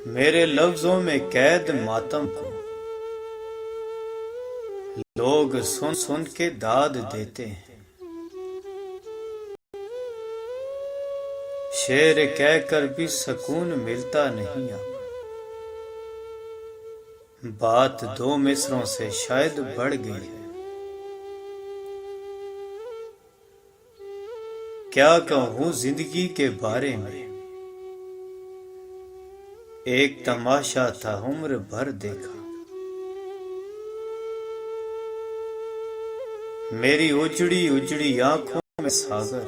मेरे लफ्जों में कैद मातम को लोग सुन सुन के दाद देते हैं। शेर कहकर भी सुकून मिलता नहीं अब। बात दो मिसरों से शायद बढ़ गई है। क्या कहूँ जिंदगी के बारे में, एक तमाशा था उम्र भर देखा। मेरी उजड़ी उजड़ी आंखों में सागर,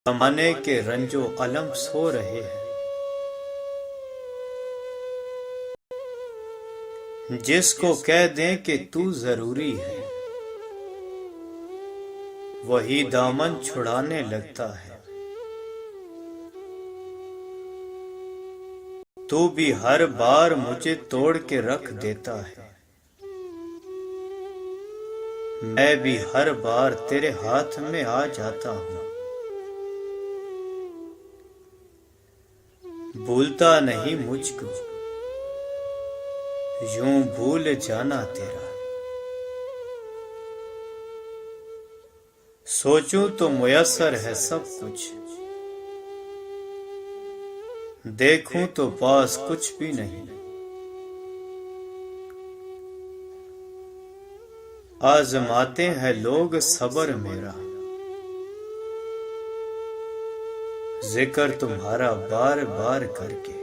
जमाने के रंजो अलम सो रहे हैं। जिसको कह दें कि तू जरूरी है, वही दामन छुड़ाने लगता है। तू भी हर बार मुझे तोड़ के रख देता है। मैं भी हर बार तेरे हाथ में आ जाता हूं। भूलता नहीं मुझको, यूं भूल जाना तेरा। सोचूं तो मुयस्सर है सब कुछ, देखूं तो पास कुछ भी नहीं। आजमाते हैं लोग सब्र मेरा, जिक्र तुम्हारा बार बार करके।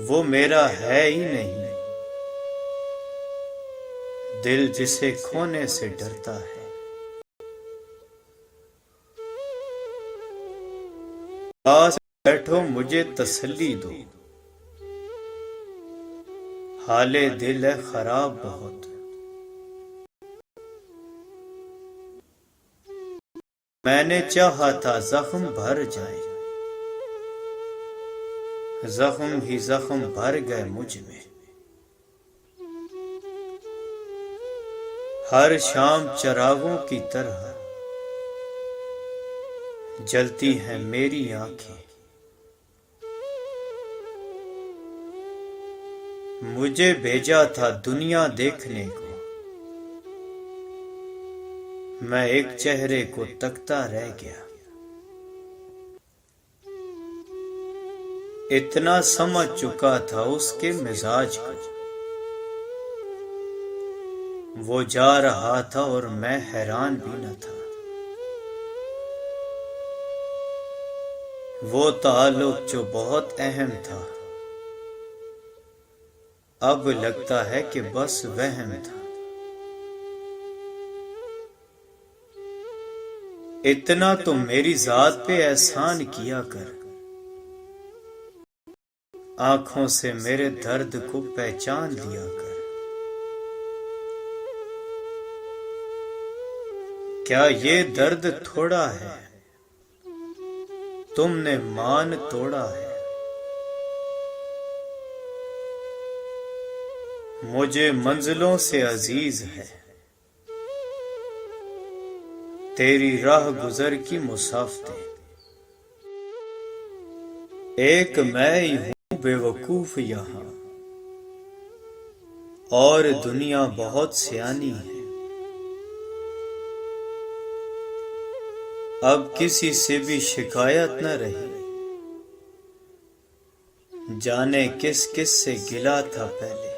वो मेरा है ही नहीं, दिल जिसे खोने से डरता है। पास बैठो मुझे तसल्ली दो, हाले दिल है खराब बहुत। मैंने चाहा था जख्म भर जाए, जख्म ही जख्म भर गए मुझ में। हर शाम चिरागों की तरह जलती हैं मेरी आंखें। मुझे भेजा था दुनिया देखने को, मैं एक चेहरे को तकता रह गया। इतना समझ चुका था उसके मिजाज को, वो जा रहा था और मैं हैरान भी न था। वो ताल्लुक जो बहुत अहम था, अब लगता है कि बस वहम था। इतना तो मेरी जात पे एहसान किया कर, आंखों से मेरे दर्द को पहचान लिया कर। क्या ये दर्द थोड़ा है, तुमने मान तोड़ा है। मुझे मंजिलों से अजीज है तेरी राह गुजर की मुसाफते। एक मैं ही हूं बेवकूफ यहां, और दुनिया बहुत सियानी है। अब किसी से भी शिकायत न रही, जाने किस किस से गिला था पहले।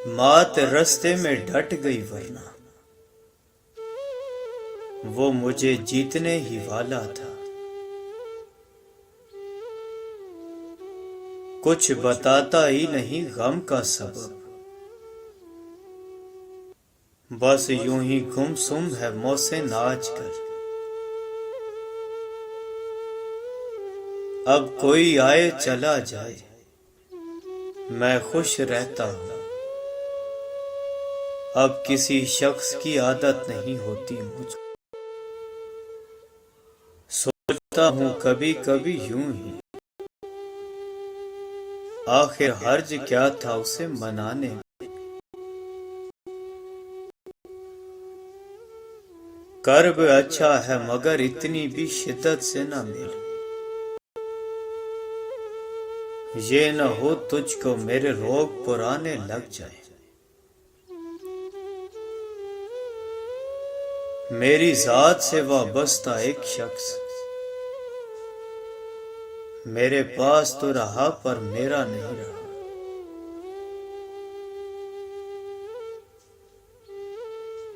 मात रास्ते में डट गई वरना वो मुझे जीतने ही वाला था। कुछ बताता ही नहीं गम का सबब, बस यूं ही गुमसुम है मौसे नाच कर। अब कोई आए चला जाए, मैं खुश रहता हूं। अब किसी शख्स की आदत नहीं होती मुझको। सोचता हूं कभी कभी यूं ही, आखिर हर्ज क्या था उसे मनाने में। कर्ब अच्छा है मगर इतनी भी शिद्दत से न मिल। ये न हो तुझको मेरे रोग पुराने लग जाए। मेरी जात से वाबस्ता एक शख्स मेरे पास तो रहा पर मेरा नहीं रहा।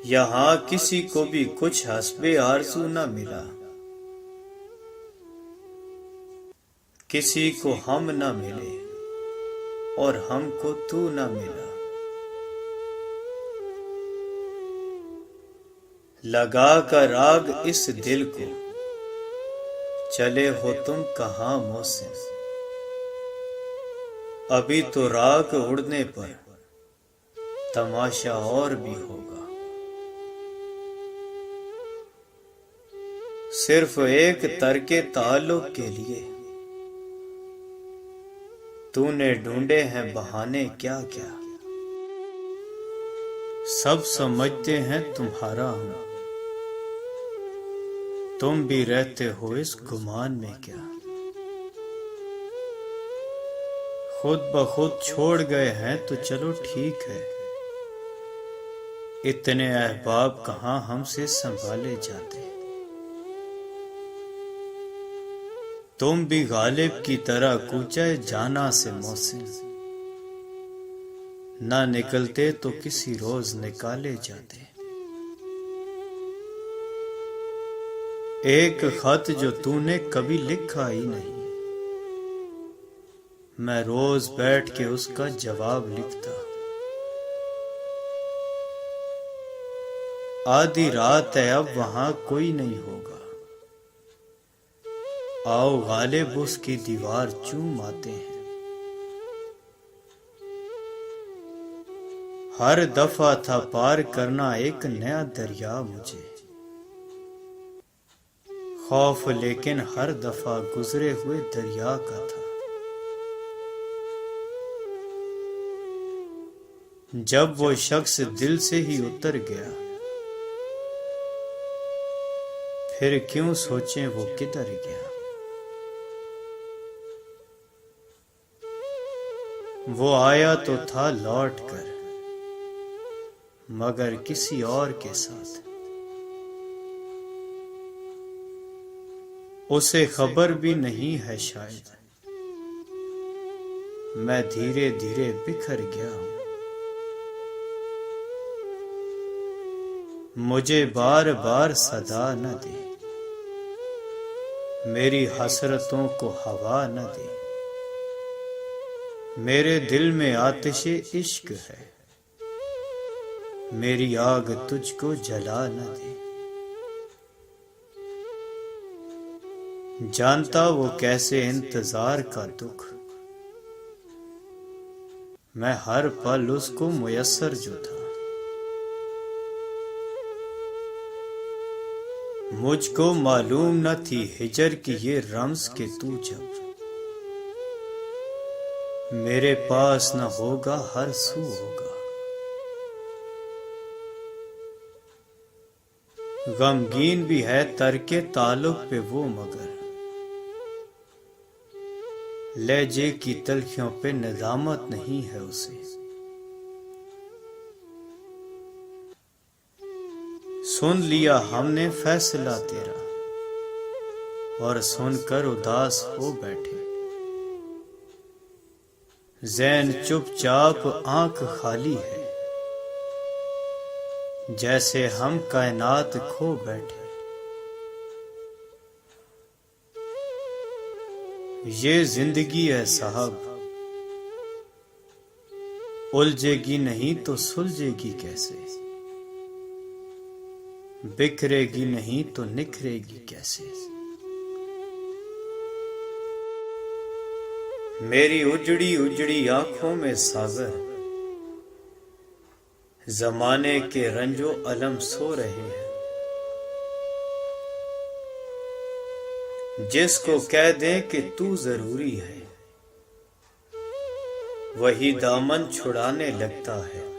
यहां किसी को भी कुछ हस्बे आरज़ू न मिला, किसी को हम न मिले और हमको तू न मिला। लगा कर आग इस दिल को चले हो तुम कहां मौसम। अभी तो राग उड़ने पर तमाशा और भी होगा। सिर्फ एक तरके ताल्लुक के लिए तूने ढूंढे हैं बहाने क्या क्या। सब समझते हैं तुम्हारा हूं, तुम भी रहते हो इस गुमान में क्या। खुद ब खुद छोड़ गए हैं तो चलो ठीक है, इतने अहबाब कहां हमसे संभाले जाते। तुम भी गालिब की तरह कूचे जाना से मौसिन, ना निकलते तो किसी रोज निकाले जाते। एक खत जो तूने कभी लिखा ही नहीं, मैं रोज बैठ के उसका जवाब लिखता। आधी रात है अब वहां कोई नहीं होगा, आओ गालिब उसकी दीवार चूम आते हैं। हर दफा था पार करना एक नया दरिया मुझे, खौफ लेकिन हर दफा गुजरे हुए दरिया का था। जब वो शख्स दिल से ही उतर गया, फिर क्यों सोचें वो किधर गया। वो आया तो था लौट कर, मगर किसी और के साथ। उसे खबर भी नहीं है शायद, मैं धीरे धीरे बिखर गया हूं। मुझे बार बार सदा न दे, मेरी हसरतों को हवा न दे। मेरे दिल में आतिशे इश्क है, मेरी आग तुझको जला न दे। जानता वो कैसे इंतजार का दुख, मैं हर पल उसको मुयस्सर जो था। मुझको मालूम न थी हिजर की ये रम्स के तू जब मेरे पास न होगा हर सू होगा। गमगीन भी है तरके ताल्लुक पे वो, मगर लहजे की तलखियों पे निजामत नहीं है उसे। सुन लिया हमने फैसला तेरा और सुनकर उदास हो बैठे। ज़हन चुपचाप आंख खाली है, जैसे हम कायनात खो बैठे। ये जिंदगी है साहब, उलझेगी नहीं तो सुलझेगी कैसे। बिखरेगी नहीं तो निखरेगी कैसे। मेरी उजड़ी उजड़ी आंखों में सागर, जमाने के रंजो अलम सो रहे हैं। जिसको कह दें कि तू जरूरी है, वही दामन छुड़ाने लगता है।